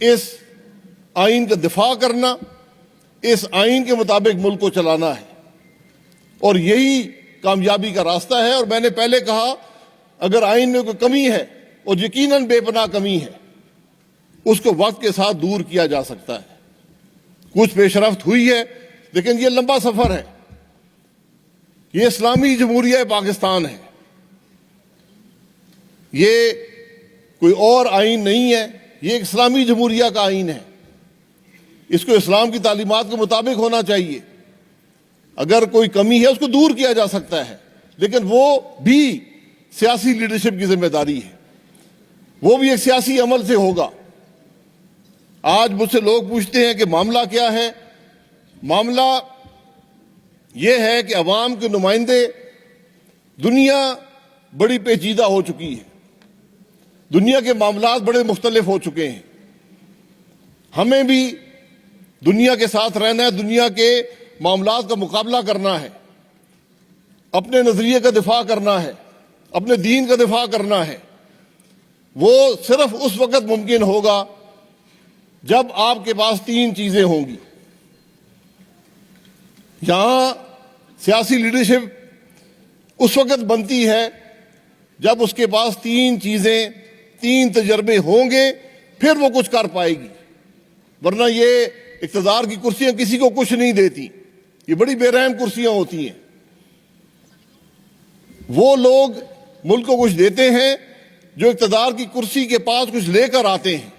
اس آئین کا دفاع کرنا، اس آئین کے مطابق ملک کو چلانا ہے، اور یہی کامیابی کا راستہ ہے۔ اور میں نے پہلے کہا اگر آئین میں کوئی کمی ہے، اور یقیناً بے پناہ کمی ہے، اس کو وقت کے ساتھ دور کیا جا سکتا ہے۔ کچھ پیش رفت ہوئی ہے، لیکن یہ لمبا سفر ہے۔ یہ اسلامی جمہوریہ پاکستان ہے، یہ کوئی اور آئین نہیں ہے، یہ ایک اسلامی جمہوریہ کا آئین ہے۔ اس کو اسلام کی تعلیمات کے مطابق ہونا چاہیے۔ اگر کوئی کمی ہے اس کو دور کیا جا سکتا ہے، لیکن وہ بھی سیاسی لیڈرشپ کی ذمہ داری ہے، وہ بھی ایک سیاسی عمل سے ہوگا۔ آج مجھ سے لوگ پوچھتے ہیں کہ معاملہ کیا ہے؟ معاملہ یہ ہے کہ عوام کے نمائندے، دنیا بڑی پیچیدہ ہو چکی ہے، دنیا کے معاملات بڑے مختلف ہو چکے ہیں۔ ہمیں بھی دنیا کے ساتھ رہنا ہے، دنیا کے معاملات کا مقابلہ کرنا ہے، اپنے نظریے کا دفاع کرنا ہے، اپنے دین کا دفاع کرنا ہے۔ وہ صرف اس وقت ممکن ہوگا جب آپ کے پاس تین چیزیں ہوں گی۔ یہاں سیاسی لیڈرشپ اس وقت بنتی ہے جب اس کے پاس تین چیزیں، تین تجربے ہوں گے، پھر وہ کچھ کر پائے گی۔ ورنہ یہ اقتدار کی کرسیاں کسی کو کچھ نہیں دیتی، یہ بڑی بے رحم کرسیاں ہوتی ہیں۔ وہ لوگ ملک کو کچھ دیتے ہیں جو اقتدار کی کرسی کے پاس کچھ لے کر آتے ہیں،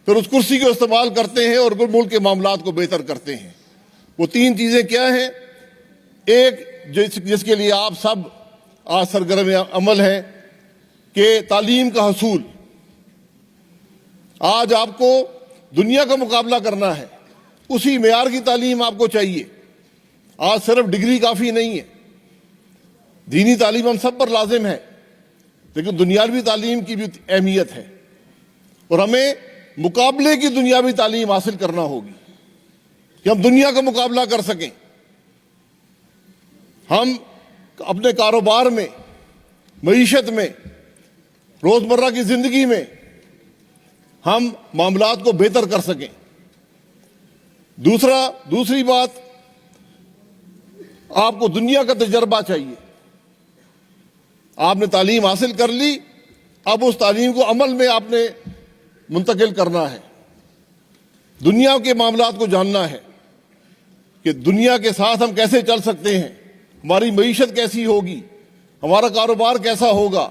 پھر اس کرسی کو استعمال کرتے ہیں اور ملک کے معاملات کو بہتر کرتے ہیں۔ وہ تین چیزیں کیا ہیں؟ ایک جس کے لیے آپ سب آج سرگرم عمل ہیں کہ تعلیم کا حصول۔ آج آپ کو دنیا کا مقابلہ کرنا ہے، اسی معیار کی تعلیم آپ کو چاہیے۔ آج صرف ڈگری کافی نہیں ہے، دینی تعلیم ہم سب پر لازم ہے، لیکن دنیاوی تعلیم کی بھی اہمیت ہے، اور ہمیں مقابلے کی دنیاوی تعلیم حاصل کرنا ہوگی کہ ہم دنیا کا مقابلہ کر سکیں۔ ہم اپنے کاروبار میں، معیشت میں، روزمرہ کی زندگی میں ہم معاملات کو بہتر کر سکیں۔ دوسری بات، آپ کو دنیا کا تجربہ چاہیے۔ آپ نے تعلیم حاصل کر لی، اب اس تعلیم کو عمل میں آپ نے منتقل کرنا ہے، دنیا کے معاملات کو جاننا ہے کہ دنیا کے ساتھ ہم کیسے چل سکتے ہیں، ہماری معیشت کیسی ہوگی، ہمارا کاروبار کیسا ہوگا،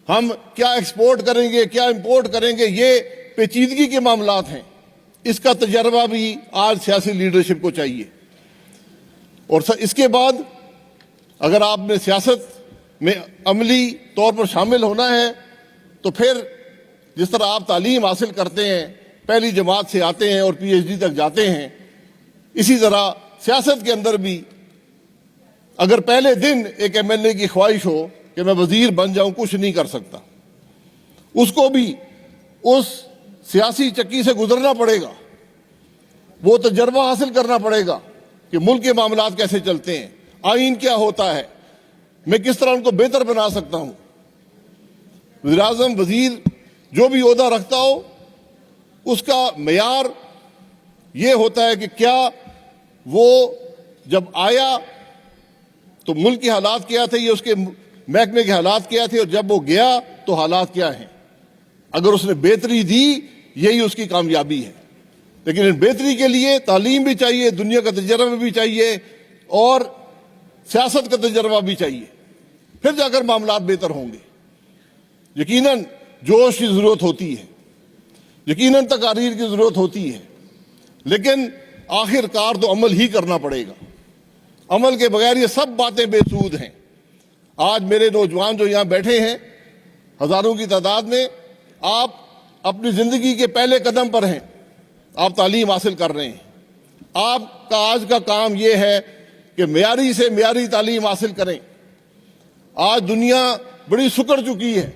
ہم کیا ایکسپورٹ کریں گے، کیا امپورٹ کریں گے۔ یہ پیچیدگی کے معاملات ہیں، اس کا تجربہ بھی آج سیاسی لیڈرشپ کو چاہیے۔ اور اس کے بعد اگر آپ نے سیاست میں عملی طور پر شامل ہونا ہے تو پھر جس طرح آپ تعلیم حاصل کرتے ہیں، پہلی جماعت سے آتے ہیں اور پی ایچ ڈی تک جاتے ہیں، اسی طرح سیاست کے اندر بھی اگر پہلے دن ایک ایم ایل اے کی خواہش ہو کہ میں وزیر بن جاؤں، کچھ نہیں کر سکتا، اس کو بھی اس سیاسی چکی سے گزرنا پڑے گا، وہ تجربہ حاصل کرنا پڑے گا کہ ملک کے معاملات کیسے چلتے ہیں، آئین کیا ہوتا ہے، میں کس طرح ان کو بہتر بنا سکتا ہوں۔ وزیر اعظم، وزیر جو بھی عہدہ رکھتا ہو، اس کا معیار یہ ہوتا ہے کہ کیا وہ جب آیا تو ملک کے حالات کیا تھے، یہ اس کے محکمے کے حالات کیا تھے، اور جب وہ گیا تو حالات کیا ہیں۔ اگر اس نے بہتری دی، یہی اس کی کامیابی ہے۔ لیکن ان بہتری کے لیے تعلیم بھی چاہیے، دنیا کا تجربہ بھی چاہیے، اور سیاست کا تجربہ بھی چاہیے، پھر جا کر معاملات بہتر ہوں گے۔ یقیناً جوش کی ضرورت ہوتی ہے، یقیناً تقاریر کی ضرورت ہوتی ہے، لیکن آخر کار تو عمل ہی کرنا پڑے گا۔ عمل کے بغیر یہ سب باتیں بے سود ہیں۔ آج میرے نوجوان جو یہاں بیٹھے ہیں ہزاروں کی تعداد میں، آپ اپنی زندگی کے پہلے قدم پر ہیں، آپ تعلیم حاصل کر رہے ہیں۔ آپ کا آج کا کام یہ ہے کہ معیاری سے معیاری تعلیم حاصل کریں۔ آج دنیا بڑی سکڑ چکی ہے،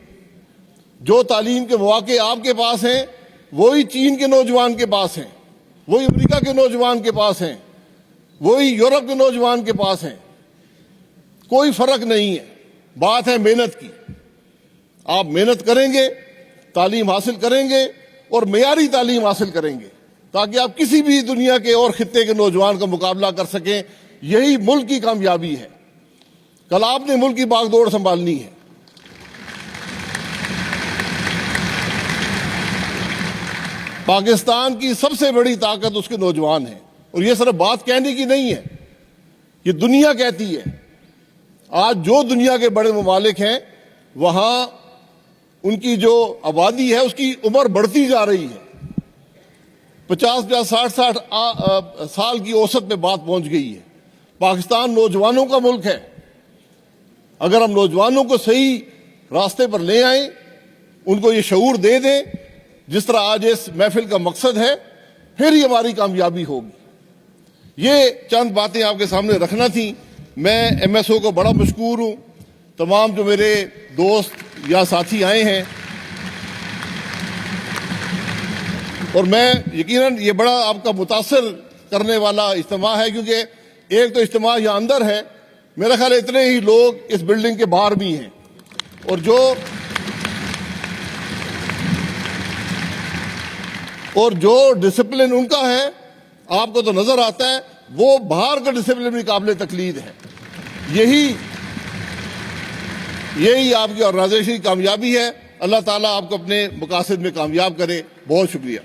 جو تعلیم کے مواقع آپ کے پاس ہیں وہی چین کے نوجوان کے پاس ہیں، وہی امریکہ کے نوجوان کے پاس ہیں، وہی یورپ کے نوجوان کے پاس ہیں، کوئی فرق نہیں ہے۔ بات ہے محنت کی، آپ محنت کریں گے، تعلیم حاصل کریں گے، اور معیاری تعلیم حاصل کریں گے تاکہ آپ کسی بھی دنیا کے اور خطے کے نوجوان کا مقابلہ کر سکیں. یہی ملک کی کامیابی ہے. کل آپ نے ملک کی باغ دوڑ سنبھالنی ہے. پاکستان کی سب سے بڑی طاقت اس کے نوجوان ہیں, اور یہ صرف بات کہنے کی نہیں ہے, یہ دنیا کہتی ہے. آج جو دنیا کے بڑے ممالک ہیں وہاں ان کی جو آبادی ہے اس کی عمر بڑھتی جا رہی ہے. 50 60 سال کی اوسط پہ بات پہنچ گئی ہے. پاکستان نوجوانوں کا ملک ہے. اگر ہم نوجوانوں کو صحیح راستے پر لے آئیں, ان کو یہ شعور دے دیں جس طرح آج اس محفل کا مقصد ہے, پھر ہی ہماری کامیابی ہوگی. یہ چند باتیں آپ کے سامنے رکھنا تھیں. میں ایم ایس او کو بڑا مشکور ہوں. تمام جو میرے دوست یا ساتھی آئے ہیں, اور میں یقیناً یہ بڑا آپ کا متاثر کرنے والا اجتماع ہے, کیونکہ ایک تو اجتماع یہاں اندر ہے, میرا خیال ہے اتنے ہی لوگ اس بلڈنگ کے باہر بھی ہیں, اور جو ڈسپلن ان کا ہے آپ کو تو نظر آتا ہے, وہ باہر کا ڈسپلن بھی قابل تقلید ہے. یہی آپ کی آرگنائزیشن کی کامیابی ہے. اللہ تعالیٰ آپ کو اپنے مقاصد میں کامیاب کرے. بہت شکریہ.